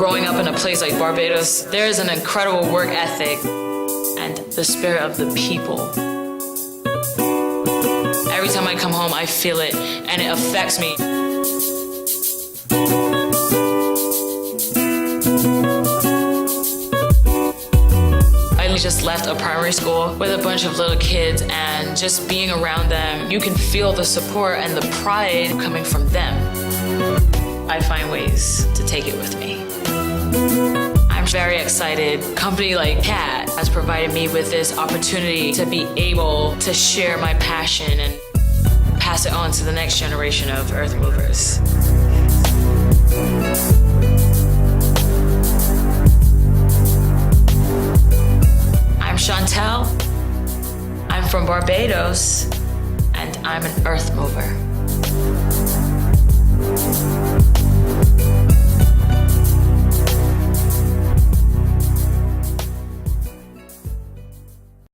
growing up in a place like Barbados, there is an incredible work ethic and the spirit of the people. Every time I come home, I feel it, and it affects me. I just left a primary school with a bunch of little kids, and just being around them, you can feel the support and the pride coming from them. I find ways to take it with me. I'm very excited. A company like CAT has provided me with this opportunity to be able to share my passion and pass it on to the next generation of Earth Movers. I'm Chantel. I'm from Barbados, and I'm an Earth Mover.